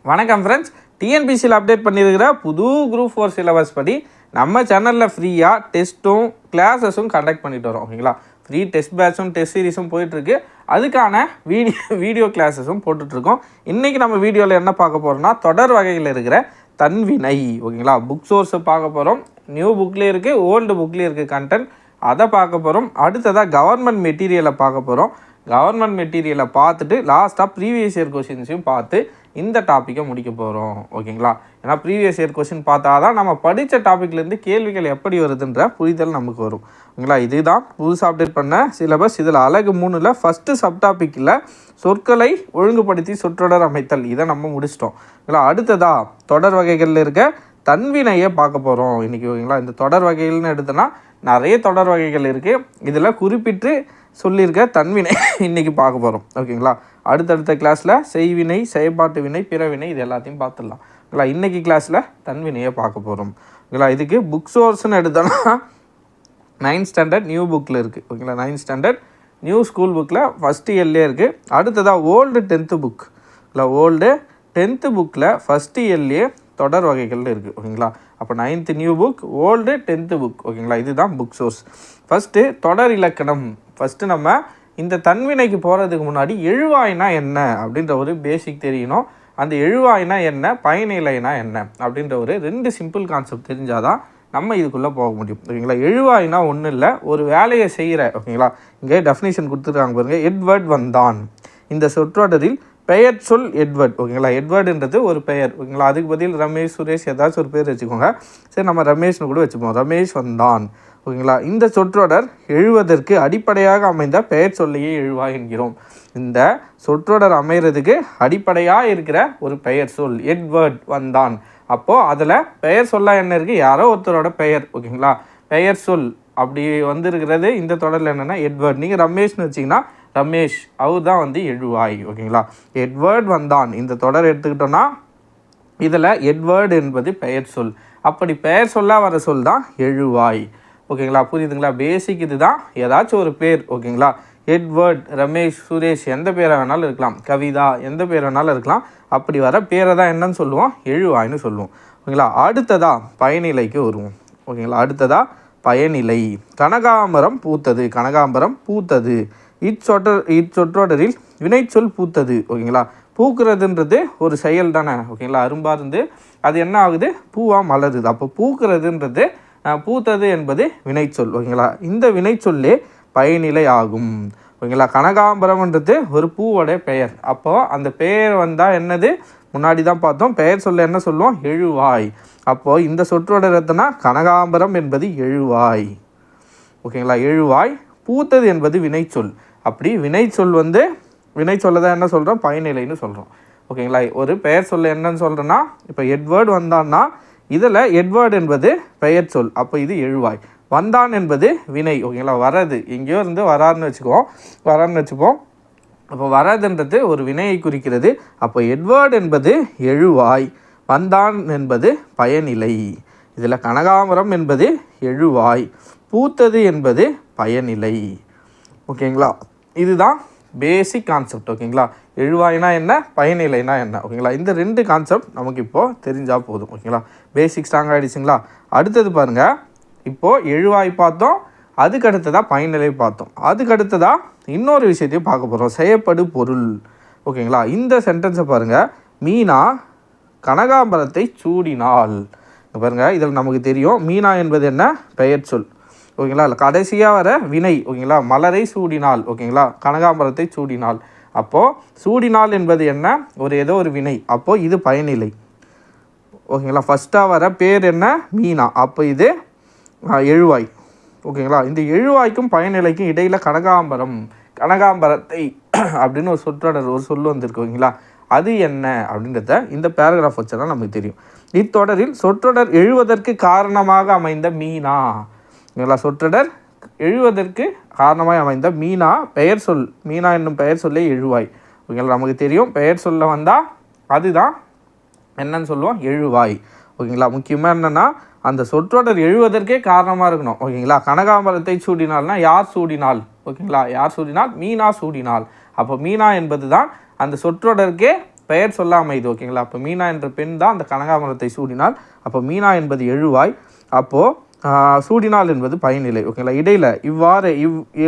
வணக்கம் ஃப்ரெண்ட்ஸ், டிஎன்பிசியில் அப்டேட் பண்ணியிருக்கிற புது குரூப் 4 சிலபஸ் படி நம்ம சேனலில் ஃப்ரீயாக டெஸ்ட்டும் கிளாஸஸும் கண்டக்ட் பண்ணிட்டு வரோம். ஓகேங்களா, ஃப்ரீ டெஸ்ட் பேட்சும் டெஸ்ட் சீரிஸும் போயிட்டுருக்கு. அதுக்கான வீடியோ கிளாஸஸும் போட்டுட்ருக்கோம். இன்றைக்கி நம்ம வீடியோவில் என்ன பார்க்க போகிறோம்னா, தொடர் வகையில் இருக்கிற தன்வினை. ஓகேங்களா, புக் சோர்ஸை பார்க்க போகிறோம். நியூ புக்லேயும் இருக்குது, ஓல்டு புக்லேயும் இருக்குது கண்டென்ட், அதை பார்க்க போகிறோம். அடுத்ததாக கவர்மெண்ட் மெட்டீரியலை பார்க்க போகிறோம். கவர்மெண்ட் மெட்டீரியலை பார்த்துட்டு லாஸ்ட்டாக ப்ரீவியஸ் இயர் கொஷின்ஸையும் பார்த்து இந்த டாப்பிக்கை முடிக்க போகிறோம். ஓகேங்களா, ஏன்னா ப்ரீவியஸ் இயர் கொஷின் பார்த்தா தான் நம்ம படித்த டாப்பிக்லேருந்து கேள்விகள் எப்படி வருதுன்ற புரிதல் நமக்கு வரும். ஓகேங்களா, இதுதான் புதுசாக அப்டேட் பண்ண சிலபஸ். இதில் அழகு 3ல் ஃபஸ்ட்டு சப் டாப்பிக்கில் சொற்களை ஒழுங்குபடுத்தி சொற்றொடர் அமைத்தல், இதை நம்ம முடிச்சிட்டோம். ஓகேங்களா, அடுத்ததாக தொடர் வகைகளில் இருக்க தன்வினையை பார்க்க போகிறோம் இன்றைக்கி. ஓகேங்களா, இந்த தொடர் வகைகள்னு எடுத்தோன்னா நிறைய தொடர் வகைகள் இருக்குது. இதில் குறிப்பிட்டு சொல்லியிருக்க தன்வினை இன்றைக்கி பார்க்க போகிறோம். ஓகேங்களா, அடுத்தடுத்த கிளாஸில் செய்வினை, செயற்பாட்டு வினை, பிறவினை, இது எல்லாத்தையும் பார்த்துடலாம். ஓகேங்களா, இன்றைக்கி கிளாஸில் தன்வினையை பார்க்க போகிறோம். ஓகேங்களா, இதுக்கு புக் சோர்ஸ்னு எடுத்தோன்னா 9th ஸ்டாண்டர்ட் நியூ புக்கில் இருக்குது. ஓகேங்களா, 9th ஸ்டாண்டர்ட் நியூ ஸ்கூல் புக்கில் ஃபஸ்ட் இயர்லேயே இருக்குது. அடுத்ததாக ஓல்டு 10th புக். இல்லை, ஓல்டு 10th புக்கில் ஃபஸ்ட் இயர்லேயே தொடர் வகைகள் இருக்குது. ஓகேங்களா, அப்போ 9th new book, old 10th book. ஓகேங்களா, இதுதான் புக் சோர்ஸ். ஃபஸ்ட்டு தொடர் இலக்கணம். ஃபஸ்ட்டு நம்ம இந்த தன்வினைக்கு போகிறதுக்கு முன்னாடி எழுவாய்னா என்ன அப்படின்ற ஒரு பேசிக் தெரியணும். அந்த எழுவாய்னா என்ன, பயனிலைனா என்ன அப்படின்ற ஒரு 2 சிம்பிள் கான்செப்ட் தெரிஞ்சால் தான் நம்ம இதுக்குள்ளே போக முடியும். ஓகேங்களா, எழுவாய்னா ஒன்றும் இல்லை, ஒரு வேலையை செய்கிற. ஓகேங்களா, இங்கே டெஃபினிஷன் கொடுத்துருக்காங்க பாருங்கள். எட்வர்ட் வந்தான். இந்த சொற்றொடரில் பெயர் சொல் எட்வர்ட். ஓகேங்களா, எட்வர்டுன்றது ஒரு பெயர். ஓகேங்களா, அதுக்கு பதில் ரமேஷ், சுரேஷ் ஏதாச்சும் ஒரு பேர் வச்சுக்கோங்க. சரி, நம்ம ரமேஷ்னு கூட வச்சுப்போம். ரமேஷ் வந்தான். ஓகேங்களா, இந்த சொற்றொடர் எழுவதற்கு அடிப்படையாக அமைந்த பெயர் சொல்லையே எழுவாய் என்கிறோம். இந்த சொற்றொடர் அமைகிறதுக்கு அடிப்படையாக இருக்கிற ஒரு பெயர் சொல் எட்வர்ட் வந்தான். அப்போது அதில் பெயர் சொல்லாக என்ன இருக்குது, யாரோ ஒருத்தரோட பெயர். ஓகேங்களா, பெயர் சொல் அப்படி வந்துருக்கிறது இந்த தொடரில் என்னென்னா எட்வர்ட். நீங்கள் ரமேஷ்னு வச்சிங்கன்னா ரமேஷ், அவர் தான் எழுவாய். ஓகேங்களா, எட்வர்ட் வந்தான் இந்த தொடர் எடுத்துக்கிட்டோன்னா இதில் எட்வர்ட் என்பது பெயர் சொல். அப்படி பெயர் சொல்லாக வர சொல் தான் எழுவாய். ஓகேங்களா, புரியுதுங்களா? பேசிக் இது தான். ஏதாச்சும் ஒரு பேர். ஓகேங்களா, எட்வர்ட், ரமேஷ், சுரேஷ் எந்த பேரை வேணாலும் இருக்கலாம், கவிதா எந்த பேர் வேணாலும் இருக்கலாம். அப்படி வர பேரை தான் என்னன்னு சொல்லுவோம், எழுவாய்னு சொல்லுவோம். ஓகேங்களா, அடுத்ததாக பயனிலைக்கு வருவோம். ஓகேங்களா, அடுத்ததாக பயனிலை. கனகாம்பரம் பூத்தது. கனகாம்பரம் பூத்தது. இச்சொற்றொடரில் வினைச்சொல் பூத்தது. ஓகேங்களா, பூக்கிறதுன்றது ஒரு செயல் தானே. ஓகேங்களா, அரும்பாக இருந்து அது என்ன ஆகுது, பூவாக மலருது. அப்போ பூக்கிறதுன்றது, பூத்தது என்பது வினைச்சொல். ஓகேங்களா, இந்த வினைச்சொல்லே பயனிலை ஆகும். ஓகேங்களா, கனகாம்பரம்ன்றது ஒரு பூவோடைய பெயர். அப்போது அந்த பெயர் வந்தால் என்னது, முன்னாடி தான் பார்த்தோம், பெயர் சொல்ல என்ன சொல்லுவோம், எழுவாய். அப்போது இந்த சொற்றொடர் எத்தனா கனகாம்பரம் என்பது எழுவாய். ஓகேங்களா, எழுவாய். பூத்தது என்பது வினைச்சொல். அப்படி வினைச்சொல் வினைச்சொல்ல தான் என்ன சொல்கிறோம், பயனிலைன்னு சொல்கிறோம். ஓகேங்களா, ஒரு பெயர் சொல்ல என்னன்னு சொல்கிறேன்னா, இப்போ எட்வர்ட் வந்தான்னா இதில் எட்வர்ட் என்பது பெயர் சொல். அப்போ இது எழுவாய். வந்தான் என்பது வினை. ஓகேங்களா, வரது எங்கேயோ இருந்து வரான்னு வச்சுப்போம். அப்போ வரதுன்றது ஒரு வினையை குறிக்கிறது. அப்போ எட்வர்ட் என்பது எழுவாய், வந்தான் என்பது பயனிலை. இதில் கனகாம்பரம் என்பது எழுவாய், பூத்தது என்பது பயனிலை. ஓகேங்களா, இதுதான் பேசிக் கான்செப்ட். ஓகேங்களா, எழுவாய்னா என்ன, பயனிலைனா என்ன. ஓகேங்களா, இந்த 2 கான்செப்ட் நமக்கு இப்போது தெரிஞ்சால் போதும். ஓகேங்களா, பேசிக் ஸ்ட்ராங் ஆகிடுச்சிங்களா. அடுத்தது பாருங்கள், இப்போது எழுவாய் பார்த்தோம், அதுக்கு அடுத்ததாக பயனிலை பார்த்தோம். அதுக்கு அடுத்ததாக இன்னொரு விஷயத்தையும் பார்க்க போகிறோம், செயற்படு பொருள். ஓகேங்களா, இந்த சென்டென்ஸை பாருங்கள். மீனா கனகாம்பரத்தை சூடினாள். பாருங்கள், இதில் நமக்கு தெரியும் மீனா என்பது என்ன, பெயர் சொல். ஓகேங்களா, இல்லை கடைசியாக வர வினை. ஓகேங்களா, மலரை சூடினாள். ஓகேங்களா, கனகாம்பரத்தை சூடினாள். அப்போது சூடினாள் என்பது என்ன, ஏதோ ஒரு வினை. அப்போது இது பயனிலை. ஓகேங்களா, ஃபஸ்ட்டாக வர பேர் என்ன, மீனா. அப்போ இது எழுவாய். ஓகேங்களா, இந்த எழுவாய்க்கும் பயனிலைக்கும் இடையில் கனகாம்பரத்தை அப்படின்னு ஒரு சொற்றொடர், ஒரு சொல் வந்திருக்கு. ஓகேங்களா, அது என்ன அப்படின்றத இந்த பேராகிராஃப் வச்சு தான் நமக்கு தெரியும். இத்தொடரில் சொற்றொடர் எழுவதற்கு காரணமாக அமைந்த மீனா. ஓகேங்களா, சொற்றொடர் எழுவதற்கு காரணமாக அமைந்த மீனா பெயர் சொல். மீனா என்னும் பெயர் சொல்லே எழுவாய். ஓகேங்களா, நமக்கு தெரியும் பெயர் சொல்ல வந்தால் அதுதான் என்னன்னு சொல்லுவோம், எழுவாய். ஓகேங்களா, முக்கியமாக என்னென்னா அந்த சொற்றொடர் எழுவதற்கே காரணமாக இருக்கணும். ஓகேங்களா, கனகாம்பரத்தை சூடினால்னா யார் சூடினாள். ஓகேங்களா, யார் சூடினாள், மீனா சூடினாள். அப்போ மீனா என்பது தான் அந்த சொற்றொடருக்கே பெயர் சொல்ல அமையுது. ஓகேங்களா, அப்போ மீனா என்ற பெண் தான் அந்த கனகாமரத்தை சூடினாள். அப்போ மீனா என்பது எழுவாய், அப்போது சூடினாள் என்பது பயனிலை. ஓகேங்களா, இடையில் இவ்வாறு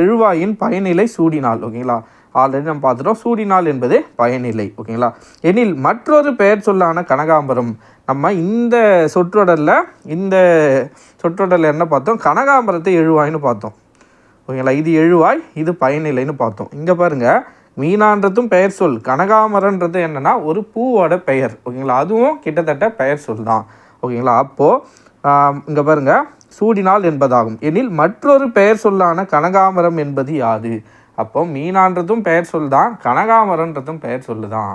எழுவாயின் பயனிலை சூடினாள். ஓகேங்களா, ஆல்ரெடி நம்ம பார்த்துட்டோம். சூடினாள் என்பது பயனிலை. ஓகேங்களா, எனில் மற்றொரு பெயர் சொல்லான கனகாம்பரம். நம்ம இந்த சொற்றொடரில் என்ன பார்த்தோம்? கனகாம்பரத்தை எழுவாய்னு பார்த்தோம். ஓகேங்களா, இது எழுவாய், இது பயனிலைன்னு பார்த்தோம். இங்கே பாருங்கள், மீனான்றதும் பெயர் சொல், கனகாமரன்றது என்னென்னா ஒரு பூவோட பெயர். ஓகேங்களா, அதுவும் கிட்டத்தட்ட பெயர் சொல் தான். ஓகேங்களா, அப்போது இங்கே பாருங்கள், சூடினாள் என்பதாகும். எனில் மற்றொரு பெயர் சொல்லான கனகாமரம் என்பது யாது? அப்போ மீனான்றதும் பெயர் சொல் தான், கனகாமரன்றதும் பெயர் சொல்லு தான்.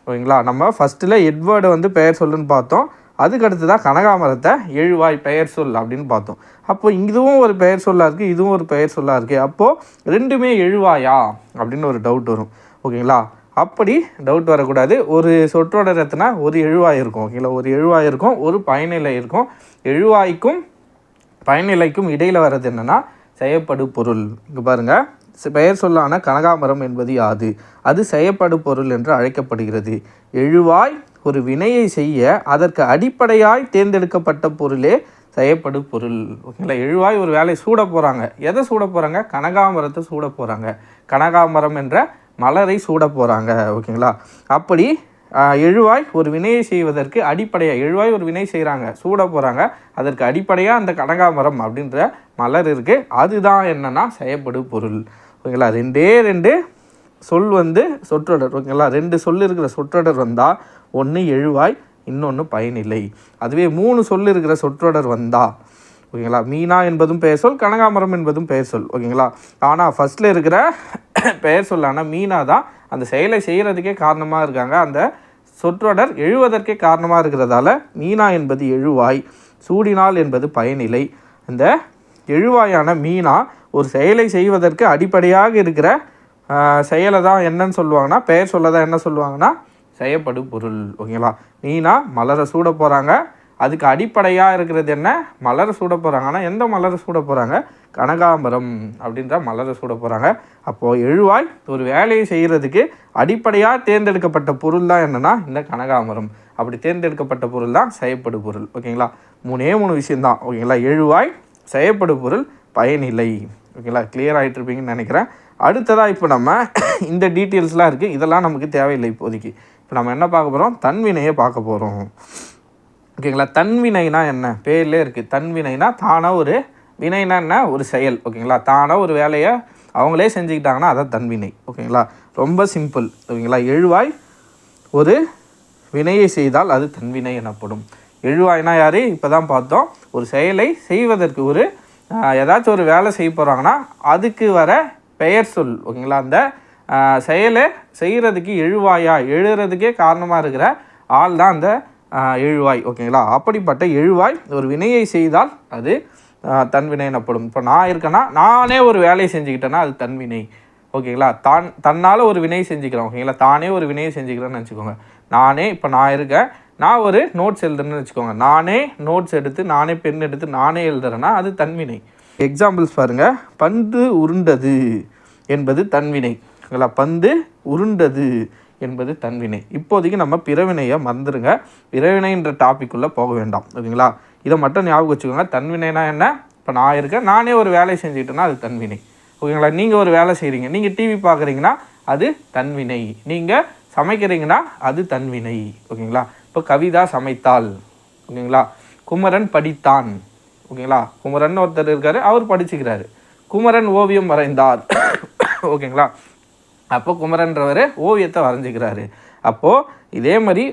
ஓகேங்களா, நம்ம ஃபஸ்ட்டில் எட்வேர்டு பெயர் சொல்லுன்னு பார்த்தோம். அதுக்கடுத்து தான் கனகாமரத்தை எழுவாய் பெயர் சொல் அப்படின்னு பார்த்தோம். அப்போது இதுவும் ஒரு பெயர் சொல்லாக இருக்குது, இதுவும் ஒரு பெயர் சொல்லாக இருக்குது. அப்போது ரெண்டுமே எழுவாயா அப்படின்னு ஒரு டவுட் வரும். ஓகேங்களா, அப்படி டவுட் வரக்கூடாது. ஒரு சொற்றொடர் எத்தனை ஒரு எழுவாய் இருக்கும். ஓகேங்களா, ஒரு எழுவாய் இருக்கும், ஒரு பயனிலை இருக்கும். எழுவாய்க்கும் பயனிலைக்கும் இடையில் வர்றது என்னென்னா செய்யப்படு பொருள். இங்கே பாருங்கள், பெயர் சொல்லான கனகாமரம் என்பது யாது? அது செய்யப்படு பொருள் என்று அழைக்கப்படுகிறது. எழுவாய் ஒரு வினையை செய்ய அதற்கு அடிப்படையாய் தேர்ந்தெடுக்கப்பட்ட பொருளே செய்யப்படு பொருள். ஓகேங்களா, எழுவாய் ஒரு வேலையை சூட போகிறாங்க. எதை சூட போகிறாங்க? கனகாமரத்தை சூட போகிறாங்க. கனகாமரம் என்ற மலரை சூட போகிறாங்க. ஓகேங்களா, அப்படி எழுவாய் ஒரு வினையை செய்வதற்கு அடிப்படையாக, எழுவாய் ஒரு வினை செய்கிறாங்க, சூட போகிறாங்க, அதற்கு அடிப்படையாக அந்த கனகாமரம் அப்படின்ற மலர் இருக்குது. அதுதான் என்னென்னா செய்யப்படு பொருள். ஓகேங்களா, ரெண்டு சொல் சொற்றொடர். ஓகேங்களா, ரெண்டு சொல் இருக்கிற சொற்றொடர் வந்தால் ஒன்று எழுவாய், இன்னொன்று பயனில்லை. அதுவே 3 சொல் இருக்கிற சொற்றொடர் வந்தால், ஓகேங்களா, மீனா என்பதும் பெயர் சொல், கனகாமரம் என்பதும் பெயர் சொல். ஓகேங்களா, ஆனால் ஃபஸ்ட்டில் இருக்கிற பெயர் சொல்லான மீனா தான் அந்த செயலை செய்கிறதுக்கே காரணமாக இருக்காங்க. அந்த சொற்றொடர் எழுவதற்கே காரணமாக இருக்கிறதால மீனா என்பது எழுவாய், சூடினாள் என்பது பயனிலை. இந்த எழுவாயான மீனா ஒரு செயலை செய்வதற்கு அடிப்படையாக இருக்கிற செயலை தான் என்னன்னு சொல்லுவாங்கன்னா, பெயர் சொல்ல தான் என்ன சொல்லுவாங்கன்னா செய்யப்படு பொருள். ஓகேங்களா, மீனா மலரை சூட போகிறாங்க, அதுக்கு அடிப்படையாக இருக்கிறது என்ன? மலரை சூட போகிறாங்க. ஆனால் எந்த மலரை சூட போகிறாங்க? கனகாம்பரம் அப்படின்ற மலரை சூட போகிறாங்க. அப்போது எழுவாய் ஒரு வேலையை செய்கிறதுக்கு அடிப்படையாக தேர்ந்தெடுக்கப்பட்ட பொருள் தான் என்னென்னா இந்த கனகாம்பரம். அப்படி தேர்ந்தெடுக்கப்பட்ட பொருள் தான் செய்யப்படு பொருள். ஓகேங்களா, 3 விஷயந்தான். ஓகேங்களா, எழுவாய், செய்யப்படு பொருள், பயனில்லை. ஓகேங்களா, கிளியர் ஆகிட்டு இருப்பீங்கன்னு நினைக்கிறேன். அடுத்ததாக இப்போ நம்ம இந்த டீட்டெயில்ஸ்லாம் இருக்குது, இதெல்லாம் நமக்கு தேவையில்லை இப்போதைக்கு. இப்போ நம்ம என்ன பார்க்க போகிறோம்? தன்வினையை பார்க்க போகிறோம். ஓகேங்களா, தன்வினைனா என்ன? பேர்லேயே இருக்குது. தன்வினைனா தானாக ஒரு வினைனா என்ன? ஒரு செயல். ஓகேங்களா, தானாக ஒரு வேலையை அவங்களே செஞ்சுக்கிட்டாங்கன்னா அதான் தன்வினை. ஓகேங்களா, ரொம்ப சிம்பிள். ஓகேங்களா, எழுவாய் ஒரு வினையை செய்தால் அது தன்வினை எனப்படும். எழுவாய்னா யார்? இப்போ தான் பார்த்தோம். ஒரு செயலை செய்வதற்கு ஒரு ஏதாச்சும் ஒரு வேலை செய்ய போகிறாங்கன்னா அதுக்கு வர பெயர் சொல். ஓகேங்களா, அந்த செயலை செய்கிறதுக்கு எழுவாயா எழுதுறதுக்கே காரணமாக இருக்கிற ஆள் தான் அந்த எழுவாய். ஓகேங்களா, அப்படிப்பட்ட எழுவாய் ஒரு வினையை செய்தால் அது தன்வினை எனப்படும். இப்போ நான் இருக்கேன்னா நானே ஒரு வேலையை செஞ்சுக்கிட்டேன்னா அது தன்வினை. ஓகேங்களா, தன்னால் ஒரு வினையை செஞ்சுக்கிறேன். ஓகேங்களா, தானே ஒரு வினையை செஞ்சுக்கிறேன்னு நினச்சிக்கோங்க. நானே இப்போ நான் இருக்கேன், நான் ஒரு நோட்ஸ் எழுதுறேன்னு வச்சுக்கோங்க. நானே நோட்ஸ் எடுத்து நானே பென் எடுத்து நானே எழுதுறேன்னா அது தன்வினை. எக்ஸாம்பிள்ஸ் பாருங்கள். பந்து உருண்டது என்பது தன்வினை. ஓகேங்களா, பந்து உருண்டது என்பது தன்வினை. இப்போதைக்கு நம்ம பிறவினையை மறந்துடுங்க. பிறவினைன்ற டாபிக்குள்ளே போக வேண்டாம். ஓகேங்களா, இதை மட்டும் ஞாபகம் வச்சுக்கோங்க. தன்வினைனா என்ன? இப்போ நான் இருக்கேன், நானே ஒரு வேலையை செஞ்சுக்கிட்டேன்னா அது தன்வினை. ஓகேங்களா, நீங்கள் ஒரு வேலை செய்கிறீங்க, நீங்கள் டிவி பார்க்குறீங்கன்னா அது தன்வினை. நீங்கள் சமைக்கிறீங்கன்னா அது தன்வினை. ஓகேங்களா, இப்போ கவிதா சமைத்தாள். ஓகேங்களா, குமரன் படித்தான். ஓகேங்களா, குமரன் ஒருத்தர் இருக்கார், அவர் படிச்சுக்கிறாரு. குமரன் ஓவியம் வரைந்தார். ஓகேங்களா, அப்போ குமரன்றவர் ஓவியத்தை வரைஞ்சிக்கிறாரு. அப்போது இதே மாதிரி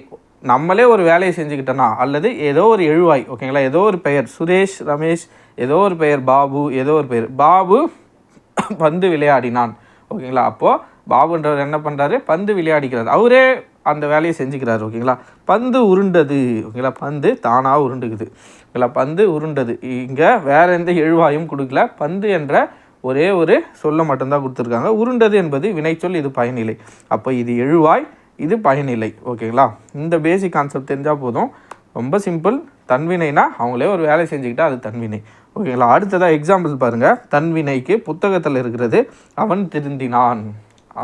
நம்மளே ஒரு வேலையை செஞ்சுக்கிட்டோன்னா அல்லது ஏதோ ஒரு எழுவாய். ஓகேங்களா, ஏதோ ஒரு பெயர் சுரேஷ், ரமேஷ், ஏதோ ஒரு பெயர் பாபு, ஏதோ ஒரு பெயர் பாபு பந்து விளையாடினான். ஓகேங்களா, அப்போது பாபுன்றவர் என்ன பண்ணுறாரு? பந்து விளையாடிக்கிறார், அவரே அந்த வேலையை செஞ்சுக்கிறாரு. ஓகேங்களா, பந்து உருண்டது. ஓகேங்களா, பந்து தானாக உருண்டுக்குது. ஓகேங்களா, பந்து உருண்டது. இங்கே வேறு எந்த எழுவாயும் கொடுக்கல, பந்து என்ற ஒரே ஒரு சொல்ல மட்டும்தான் கொடுத்துருக்காங்க. உருண்டது என்பது வினைச்சொல், இது பயனிலை. அப்போ இது எழுவாய், இது பயனிலை. ஓகேங்களா, இந்த பேசிக் கான்செப்ட் தெரிஞ்சால் போதும். ரொம்ப சிம்பிள். தன்வினைனா அவங்களே ஒரு வேலை செஞ்சுக்கிட்டால் அது தன்வினை. ஓகேங்களா, அடுத்ததாக எக்ஸாம்பிள் பாருங்கள். தன்வினைக்கு புத்தகத்தில் இருக்கிறது அவன் திருந்தினான்.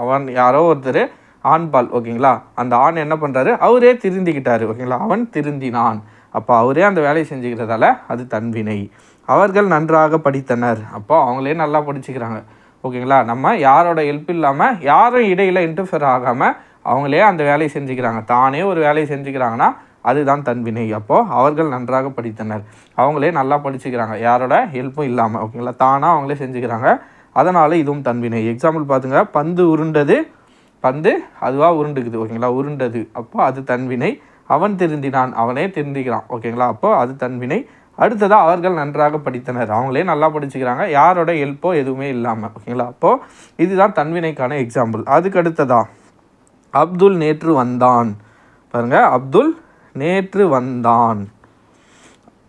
அவன் யாரோ ஒருத்தர் ஆண்பால் ஓகேங்களா. அந்த ஆண் என்ன பண்ணுறாரு, அவரே திருந்திக்கிட்டாரு ஓகேங்களா. அவன் திருந்தினான், அப்போ அவரே அந்த வேலையை செஞ்சுக்கிறதால அது தன்வினை. அவர்கள் நன்றாக படித்தனர், அப்போ அவங்களே நல்லா படிச்சுக்கிறாங்க ஓகேங்களா. நம்ம யாரோட ஹெல்ப் இல்லாமல் யாரும் இடையில் இன்டர்ஃபியர் ஆகாமல் அவங்களே அந்த வேலையை செஞ்சுக்கிறாங்க, தானே ஒரு வேலையை செஞ்சுக்கிறாங்கன்னா அதுதான் தன்வினை. அப்போது அவர்கள் நன்றாக படித்தனர், அவங்களே நல்லா படிச்சுக்கிறாங்க, யாரோட ஹெல்ப்பும் இல்லாமல் ஓகேங்களா, தானாக அவங்களே செஞ்சுக்கிறாங்க, அதனால் இதுவும் தன்வினை. எக்ஸாம்பிள் பார்த்துங்க, பந்து உருண்டது, பந்து அதுவாக உருண்டுக்குது ஓகேங்களா, உருண்டது, அப்போ அது தன்வினை. அவன் திருந்தினான், அவனே திருந்திக்கிறான் ஓகேங்களா, அப்போது அது தன்வினை. அடுத்ததாக அவர்கள் நன்றாக படித்தனர், அவங்களே நல்லா படிச்சுக்கிறாங்க, யாரோட ஹெல்ப்போ எதுவுமே இல்லாமல் ஓகேங்களா, அப்போது இதுதான் தன்வினைக்கான எக்ஸாம்பிள். அதுக்கு அடுத்ததா அப்துல் நேற்று வந்தான். பாருங்கள், அப்துல் நேற்று வந்தான்.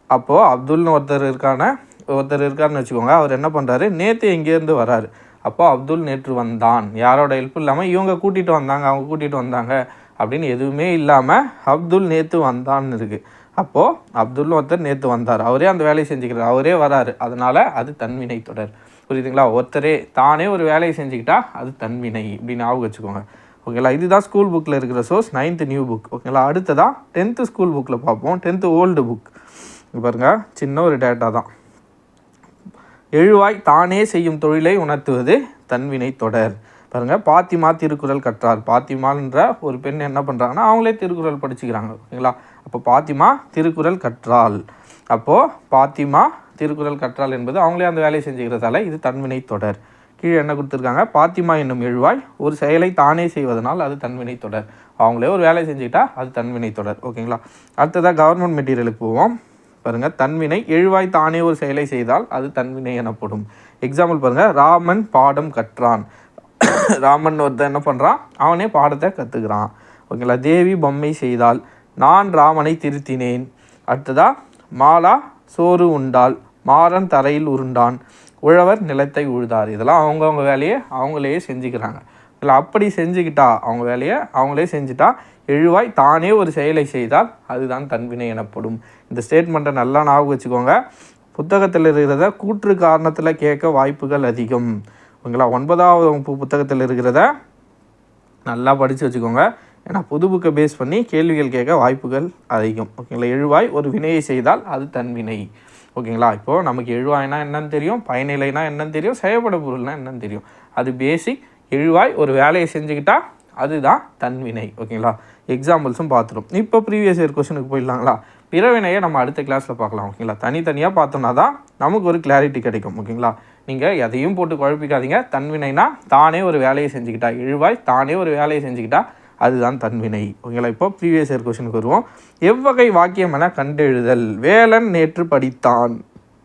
அப்போது அப்துல்னு ஒருத்தர் இருக்காருன்னு வச்சுக்கோங்க. அவர் என்ன பண்ணுறாரு, நேற்று எங்கேருந்து வராரு, அப்போது அப்துல் நேற்று வந்தான், யாரோட ஹெல்ப்பும் இல்லாமல் இவங்க கூட்டிகிட்டு வந்தாங்க, அவங்க கூட்டிகிட்டு வந்தாங்க அப்படின்னு எதுவுமே இல்லாமல் அப்துல் நேற்று வந்தான்னு இருக்குது. அப்போது அப்துல்னு ஒருத்தர் நேற்று வந்தார், அவரே அந்த வேலையை செஞ்சுக்கிறார், அவரே வராரு, அதனால் அது தன்வினை தொடர். புரியுதுங்களா. ஒருத்தரே தானே ஒரு வேலையை செஞ்சுக்கிட்டா அது தன்வினை இப்படி ஞாபகம் வச்சுக்கோங்க ஓகேங்களா. இதுதான் ஸ்கூல் புக்கில் இருக்கிற சோர்ஸ், 9th நியூ புக் ஓகேங்களா. அடுத்ததான் 10th ஸ்கூல் புக்கில் பார்ப்போம். 10th old book. பாருங்கள், சின்ன ஒரு டேட்டா தான். எழுவாய் தானே செய்யும் தொழிலை உணர்த்துவது தன்வினை தொடர். பாருங்கள், பாத்திமா திருக்குறள் கற்றார். பாத்திமான்ற ஒரு பெண் என்ன பண்ணுறாங்கன்னா அவங்களே திருக்குறள் படிச்சுக்கிறாங்க ஓகேங்களா. அப்போ பாத்திமா திருக்குறள் கற்றாள், அப்போது பாத்திமா திருக்குறள் கற்றாள் என்பது அவங்களே அந்த வேலையை செஞ்சுக்கிறதால இது தன்வினை தொடர். கீழே என்ன கொடுத்துருக்காங்க, பாத்திமா என்னும் எழுவாய் ஒரு செயலை தானே செய்வதனால் அது தன்வினை தொடர். அவங்களே ஒரு வேலையை செஞ்சுக்கிட்டா அது தன்வினை தொடர் ஓகேங்களா. அடுத்ததாக கவர்மெண்ட் மெட்டீரியலுக்கு போவோம். பாருங்கள், தன்வினை எழுவாய் தானே ஒரு செயலை செய்தால் அது தன்வினை எனப்படும். எக்ஸாம்பிள் பாருங்கள், ராமன் பாடம் கற்றான். ராமன் ஒருத்தன் என்ன பண்ணுறான், அவனே பாடத்தை கற்றுக்கிறான் ஓகேங்களா. தேவி பொம்மை செய்தால், நான் ராமனை திருத்தினேன். அடுத்ததா மாலா சோறு உண்டால், மாறன் தரையில் உருண்டான், உழவர் நிலத்தை உழுதார். இதெல்லாம் அவங்கவுங்க வேலையை அவங்களே செஞ்சுக்கிறாங்க இல்லை. அப்படி செஞ்சுக்கிட்டா அவங்க வேலையை அவங்களே செஞ்சுட்டா எழுவாய் தானே ஒரு செயலை செய்தால் அதுதான் தன்வினை எனப்படும். இந்த ஸ்டேட்மெண்ட்டை நல்லா ஞாபகம் வச்சுக்கோங்க. புத்தகத்தில் இருக்கிறத கூற்று காரணத்தில் கேட்க வாய்ப்புகள் அதிகம் ஓகேங்களா. 9வது வகுப்பு புத்தகத்தில் இருக்கிறத நல்லா படித்து வச்சுக்கோங்க. ஏன்னா புது புக்கை பேஸ் பண்ணி கேள்விகள் கேட்க வாய்ப்புகள் அதிகம் ஓகேங்களா. எழுவாய் ஒரு வினையை செய்தால் அது தன்வினை ஓகேங்களா. இப்போது நமக்கு எழுவாய்னா என்னன்னு தெரியும், பயனிலைனா என்னன்னு தெரியும், செய்யப்பட பொருள்னா என்னன்னு தெரியும். அது பேசிக். எழுவாய் ஒரு வேலையை செஞ்சுக்கிட்டா அதுதான் தன்வினை ஓகேங்களா. எக்ஸாம்பிள்ஸும் பார்த்துடும். இப்போ ப்ரீவியஸ் இயர் கொஸ்டினுக்கு போயிடலாங்களா. பிறவினையை நம்ம அடுத்த கிளாஸில் பார்க்கலாம் ஓகேங்களா. தனித்தனியாக பார்த்தோம்னா தான் நமக்கு ஒரு கிளாரிட்டி கிடைக்கும் ஓகேங்களா. நீங்கள் எதையும் போட்டு குழப்பிக்காதீங்க. தன்வினைனா தானே ஒரு வேலையை செஞ்சுக்கிட்டா, எழுவாய் தானே ஒரு வேலையை செஞ்சுக்கிட்டா அதுதான் தன்வினை ஓகேங்களா. இப்போ ப்ரீவியஸ் இயர் கொஸ்டினுக்கு வருவோம். எவ்வகை வாக்கியம் என கண்டெழுதல். வேலன் நேற்று படித்தான்.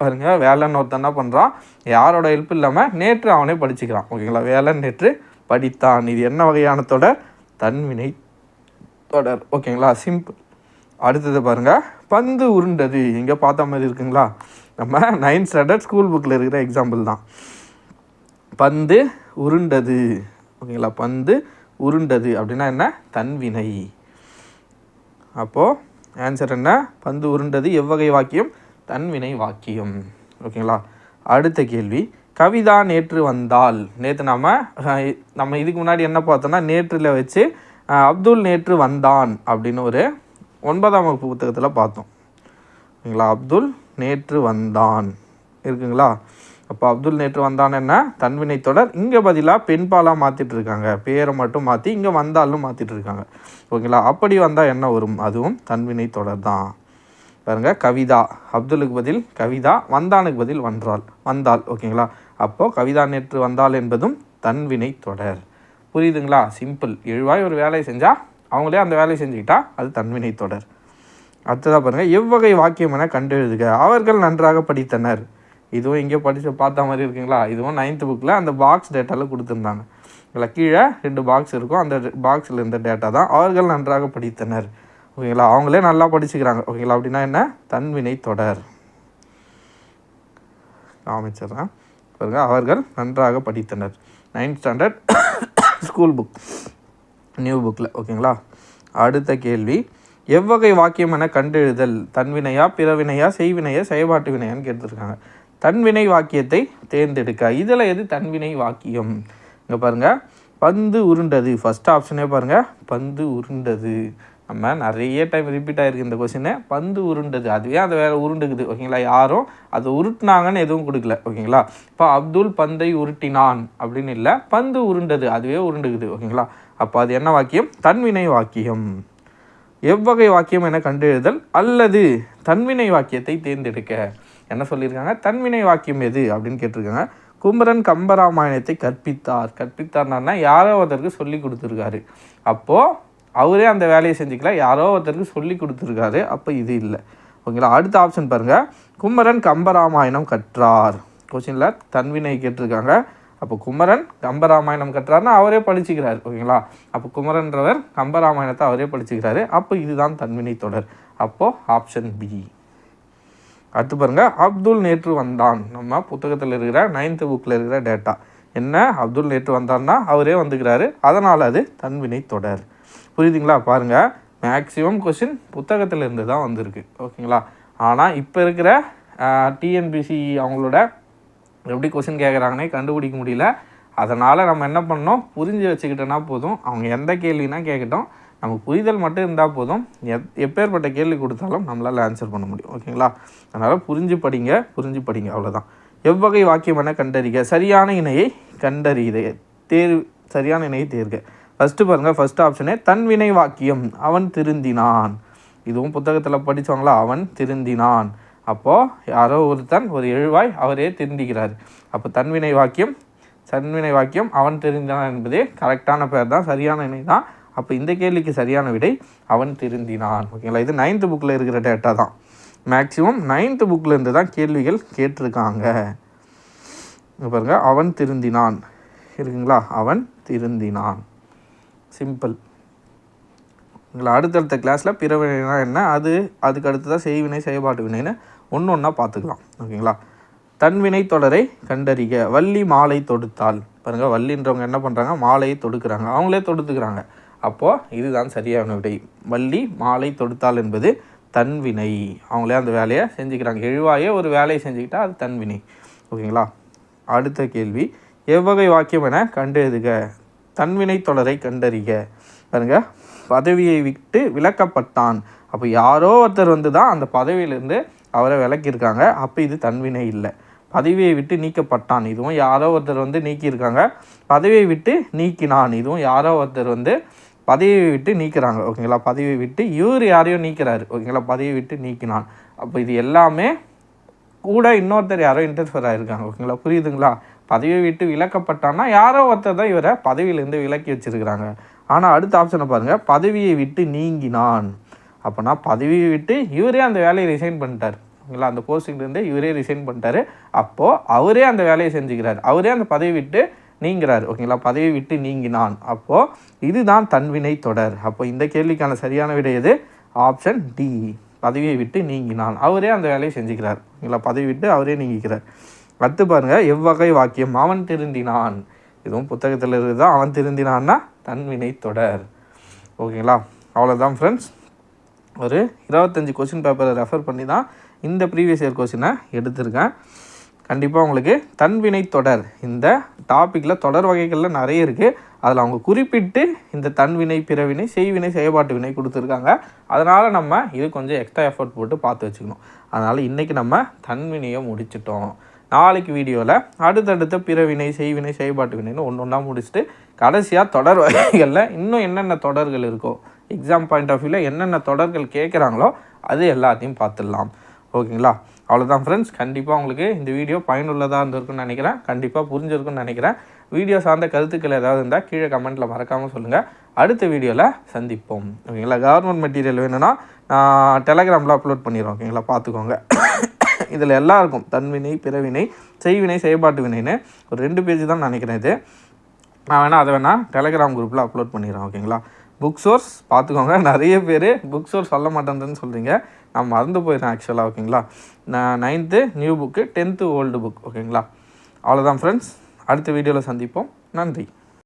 பாருங்கள், வேலன் ஒருத்தன் என்ன பண்ணுறான், யாரோட ஹெல்ப் இல்லாமல் நேற்று அவனே படிச்சுக்கிறான் ஓகேங்களா. வேலன் நேற்று படித்தான். இது என்ன வகையான தொடர், தன்வினை தொடர் ஓகேங்களா. சிம்பிள். அடுத்தது பாருங்கள், பந்து உருண்டது. இங்கே பார்த்த மாதிரி இருக்குங்களா, நம்ம 9th ஸ்டாண்டர்ட் ஸ்கூல் புக்கில் இருக்கிற எக்ஸாம்பிள் தான். பந்து உருண்டது ஓகேங்களா. பந்து உருண்டது அப்படின்னா என்ன, தன்வினை. அப்போது ஆன்சர் என்ன, பந்து உருண்டது எவ்வகை வாக்கியம், தன்வினை வாக்கியம் ஓகேங்களா. அடுத்த கேள்வி, கவிதா நேற்று வந்தால். நேற்று நம்ம இதுக்கு முன்னாடி என்ன பார்த்தோம்னா நேற்றில் வச்சு அப்துல் நேற்று வந்தான் அப்படின்னு ஒரு 9ஆம் வகுப்பு புத்தகத்தில் பார்த்தோம் ஓகேங்களா. அப்துல் நேற்று வந்தான் இருக்குங்களா. அப்போ அப்துல் நேற்று வந்தான் என்ன, தன்வினை தொடர். இங்கே பதிலாக பெண்பாலாக மாற்றிட்டு இருக்காங்க, பேரை மட்டும் மாற்றி இங்கே வந்தாலும் மாற்றிட்டு இருக்காங்க ஓகேங்களா. அப்படி வந்தால் என்ன வரும், அதுவும் தன்வினை தொடர் தான். பாருங்கள், கவிதா, அப்துலுக்கு பதில் கவிதா, வந்தானுக்கு பதில் வந்தாள் ஓகேங்களா. அப்போது கவிதா நேற்று வந்தாள் என்பதும் தன்வினை தொடர். புரியுதுங்களா, சிம்பிள். எழுவாய் ஒரு வேலையை செஞ்சால் அவங்களே அந்த வேலையை செஞ்சுக்கிட்டா அது தன்வினை தொடர். அடுத்ததாக பாருங்கள், எவ்வகை வாக்கியம் என கண்டெழுதுக. அவர்கள் நன்றாக படித்தனர். இதுவும் இங்கே படித்து பார்த்த மாதிரி இருக்குங்களா. இதுவும் 9th புக்கில் அந்த பாக்ஸ் டேட்டாவில் கொடுத்துருந்தாங்க. இதில் கீழே 2 பாக்ஸ் இருக்கும், அந்த பாக்ஸில் இருந்த டேட்டா தான். அவர்கள் நன்றாக படித்தனர் ஓகேங்களா. அவங்களே நல்லா படிச்சுக்கிறாங்க ஓகேங்களா. அப்படின்னா என்ன, தன்வினை தொடர். காமிச்சிட்றேன் பாருங்கள், அவர்கள் நன்றாக படித்தனர். 9th standard school book new புக்கில் ஓகேங்களா. அடுத்த கேள்வி, எவ்வகை வாக்கியம் என கண்டெழுதல். தன்வினையா, பிறவினையா, செய்வினையா, செயல்பாட்டு வினையான்னு கேட்டுருக்காங்க. தன்வினை வாக்கியத்தை தேர்ந்தெடுக்க. இதில் எது தன்வினை வாக்கியம், இங்கே பாருங்கள், பந்து உருண்டது. ஃபஸ்ட் ஆப்ஷனே பாருங்கள், பந்து உருண்டது. நம்ம நிறைய டைம் ரிப்பீட் ஆகிருக்கு இந்த கொஸ்டின். பந்து உருண்டது, அதுவே அந்த வேலை உருண்டுக்குது. ஓகேங்களா, யாரும் அதை உருட்டினாங்கன்னு எதுவும் கொடுக்கல. ஓகேங்களா, இப்போ அப்துல் பந்தை உருட்டினான் அப்படின்னு இல்லை, பந்து உருண்டது, அதுவே உருண்டுக்குது. ஓகேங்களா, அப்போ அது என்ன வாக்கியம்? தன்வினை வாக்கியம். எவ்வகை வாக்கியம் என கண்டறிதல் அல்லது தன்வினை வாக்கியத்தை தேர்ந்தெடுக்க. என்ன சொல்லியிருக்காங்க? தன்வினை வாக்கியம் எது அப்படின்னு கேட்டிருக்காங்க. குமரன் கம்பராமாயணத்தை கற்பித்தார்னா யாரோ ஒருத்தருக்கு சொல்லி கொடுத்துருக்காரு. அப்போது அவரே அந்த வேலையை செஞ்சுக்கல, யாரோ ஒருத்தருக்கு சொல்லி கொடுத்துருக்காரு. அப்போ இது இல்லை. ஓகேங்களா, அடுத்த ஆப்ஷன் பாருங்கள். குமரன் கம்பராமாயணம் கற்றார். கொஸ்டினில் தன்வினை கேட்டிருக்காங்க. அப்போ குமரன் கம்பராமாயணம் கற்றார்னா அவரே படிச்சுக்கிறார். ஓகேங்களா, அப்போ குமரன்றவர் கம்பராமாயணத்தை அவரே படிச்சுக்கிறாரு. அப்போ இதுதான் தன்வினை தொடர். அப்போது ஆப்ஷன் பி. அடுத்து பாருங்கள், அப்துல் நேற்று வந்தான். நம்ம புத்தகத்தில் இருக்கிற 9th புக்கில் இருக்கிற டேட்டா என்ன? அப்துல் நேற்று வந்தான்னா அவரே வந்துக்கிறாரு, அதனால் அது தன்வினை தொடர். புரியுதுங்களா? பாருங்கள், மேக்ஸிமம் கொஸ்டின் புத்தகத்தில் இருந்து தான் வந்திருக்கு. ஓகேங்களா, ஆனால் இப்போ இருக்கிற டிஎன்பிசி அவங்களோட எப்படி கொஸ்டின் கேட்குறாங்கன்னே கண்டுபிடிக்க முடியல. அதனால் நம்ம என்ன பண்ணோம், புரிஞ்சு வச்சுக்கிட்டோன்னா போதும். அவங்க எந்த கேள்வினா கேட்கட்டும், நமக்கு புரிதல் மட்டும் இருந்தால் போதும். எப்பேற்பட்ட கேள்வி கொடுத்தாலும் நம்மளால் ஆன்சர் பண்ண முடியும். ஓகேங்களா, அதனால் புரிஞ்சு படிங்க, அவ்வளோதான். எவ்வகை வாக்கியம் என கண்டறிக. சரியான இணையை கண்டறிய சரியான இணையை தேர்க. ஃபஸ்ட்டு பாருங்கள், ஃபஸ்ட் ஆப்ஷனே தன்வினை வாக்கியம். அவன் திருந்தினான். இதுவும் புத்தகத்தில் படித்தவங்களா? அவன் திருந்தினான். அப்போது யாரோ ஒருத்தன் ஒரு எழுவாய் அவரே திருந்திக்கிறார். அப்போ தன்வினை வாக்கியம் அவன் திருந்தினான் என்பதே கரெக்டான பேர் தான், சரியான இணை தான். அப்போ இந்த கேள்விக்கு சரியான விடை அவன் திருந்தினான். ஓகேங்களா, இது 9th புக்கில் இருக்கிற டேட்டா தான். மேக்ஸிமம் 9th புக்கில் இருந்து தான் கேள்விகள் கேட்டிருக்காங்க. பாருங்கள், அவன் திருந்தினான் இருக்குங்களா, அவன் திருந்தினான். சிம்பிள். உங்களை அடுத்தடுத்த கிளாஸில் பிறவினைனா என்ன, அதுக்கு அடுத்து தான் செய்வினை செயல்பாட்டு வினைன்னு ஒன்றா பார்த்துக்கலாம். ஓகேங்களா, தன்வினை தொடரை கண்டறிக. வள்ளி மாலை தொடுத்தாள். பாருங்கள், வள்ளின்றவங்க என்ன பண்ணுறாங்க? மாலையை தொடுக்கிறாங்க, அவங்களே தொடுத்துக்கிறாங்க. அப்போது இதுதான் சரியான விடை. வள்ளி மாலை தொடுத்தாள் என்பது தன்வினை, அவங்களே அந்த வேலையை செஞ்சுக்கிறாங்க. எழுவாயே ஒரு வேலையை செஞ்சுக்கிட்டால் அது தன்வினை. ஓகேங்களா, அடுத்த கேள்வி, எவ்வகை வாக்கியம் என கண்டெழுதுக. தன்வினை தொடரை கண்டறிக. பாருங்க, பதவியை விட்டு விலக்கப்பட்டான். அப்போ யாரோ ஒருத்தர் வந்து தான் அந்த பதவியிலேருந்து அவரை விலக்கியிருக்காங்க. அப்போ இது தன்வினை இல்லை. பதவியை விட்டு நீக்கப்பட்டான், இதுவும் யாரோ ஒருத்தர் வந்து நீக்கியிருக்காங்க. பதவியை விட்டு நீக்கினான், இதுவும் யாரோ ஒருத்தர் வந்து பதவியை விட்டு நீக்கிறாங்க. ஓகேங்களா, பதவியை விட்டு இவர் யாரையும் நீக்கிறாரு. ஓகேங்களா, பதவியை விட்டு நீக்கினான். அப்போ இது எல்லாமே கூட இன்னொருத்தர் யாரோ இன்டர்ஃபியர் ஆகிருக்காங்க. ஓகேங்களா, புரியுதுங்களா? பதவியை விட்டு விலக்கப்பட்டான்னா யாரோ ஒருத்தர் தான் இவரை பதவியிலேருந்து விலக்கி வச்சுருக்கிறாங்க. ஆனால் அடுத்த ஆப்ஷனை பாருங்கள், பதவியை விட்டு நீங்கினான். அப்போனா பதவியை விட்டு இவரே அந்த வேலையை ரிசைன் பண்ணிட்டார். ஓகேங்களா, அந்த போஸ்டிங்லேருந்து இவரே ரிசைன் பண்ணிட்டாரு. அப்போது அவரே அந்த வேலையை செஞ்சுக்கிறார், அவரே அந்த பதவி விட்டு நீங்கிறார். ஓகேங்களா, பதவி விட்டு நீங்கினான். அப்போது இதுதான் தன்வினை தொடர். அப்போ இந்த கேள்விக்கான சரியான விடை எது? ஆப்ஷன் டி, பதவியை விட்டு நீங்கினான். அவரே அந்த வேலையை செஞ்சுக்கிறார். ஓகேங்களா, பதவி விட்டு அவரே நீங்கிக்கிறார். அடுத்து பாருங்கள், எவ்வகை வாக்கியம். அவன் திருந்தினான். இதுவும் புத்தகத்தில் இருக்குது தான். அவன் திருந்தினான்னா தன்வினை தொடர். ஓகேங்களா, அவ்வளோதான் ஃப்ரெண்ட்ஸ். ஒரு 25 கொஸ்டின் பேப்பரை ரெஃபர் பண்ணி தான் இந்த ப்ரீவியஸ் இயர் கொஸ்டினை எடுத்திருக்கேன். கண்டிப்பாக உங்களுக்கு தன்வினை தொடர் இந்த டாப்பிக்கில் தொடர் வகைகளில் நிறைய இருக்குது. அதில் அவங்க குறிப்பிட்டு இந்த தன்வினை, பிறவினை, செய்வினை, செயல்பாட்டு வினை கொடுத்துருக்காங்க. அதனால் நம்ம இது கொஞ்சம் எக்ஸ்ட்ரா எஃபர்ட் போட்டு பார்த்து வச்சுக்கணும். அதனால் இன்றைக்கி நம்ம தன்வினையை முடிச்சிட்டோம். நாளைக்கு வீடியோவில் அடுத்தடுத்த பிறவினை, செய்வினை, செயல்பாட்டு வினைன்னு ஒன்றா முடிச்சுட்டு கடைசியாக தொடர் வகைகளில் இன்னும் என்னென்ன தொடர்கள் இருக்கோ, எக்ஸாம் பாயிண்ட் ஆஃப் வியூவில் என்னென்ன தொடர்கள் கேட்குறாங்களோ அது எல்லாத்தையும் பார்த்துடலாம். ஓகேங்களா, அவ்வளோதான் ஃப்ரெண்ட்ஸ். கண்டிப்பாக உங்களுக்கு இந்த வீடியோ பயனுள்ளதாக இருந்திருக்குன்னு நினைக்கிறேன். கண்டிப்பாக புரிஞ்சிருக்குன்னு நினைக்கிறேன். வீடியோ சார்ந்த கருத்துக்கள் ஏதாவது இருந்தால் கீழே கமெண்ட்டில் மறக்காமல் சொல்லுங்கள். அடுத்த வீடியோவில் சந்திப்போம். ஓகேங்களா, கவர்மெண்ட் மெட்டீரியல் வேணும்னா நான் டெலகிராமில் அப்லோட் பண்ணிடுறோம். ஓகேங்களா, பார்த்துக்கோங்க. இதில் எல்லாம் இருக்கும், தன்வினை, பிறவினை, செய்வினை, செயல்பாட்டு வினைன்னு ஒரு 2 பேஜ் தான் நினைக்கிறேன். இது நான் வேணால் அதை வேணால் டெலகிராம் குரூப்பில் அப்லோட் பண்ணிடுறேன். ஓகேங்களா, புக் சோர்ஸ் பார்த்துக்கோங்க. நிறைய பேர் புக் சோர்ஸ் சொல்ல மாட்டேன்னு சொல்கிறீங்க, நான் மறந்து போயிடுறேன் ஆக்சுவலாக. ஓகேங்களா, நான் 9th new book, 10th old book. ஓகேங்களா, அவ்வளோதான் ஃப்ரெண்ட்ஸ். அடுத்த வீடியோவில் சந்திப்போம். நன்றி.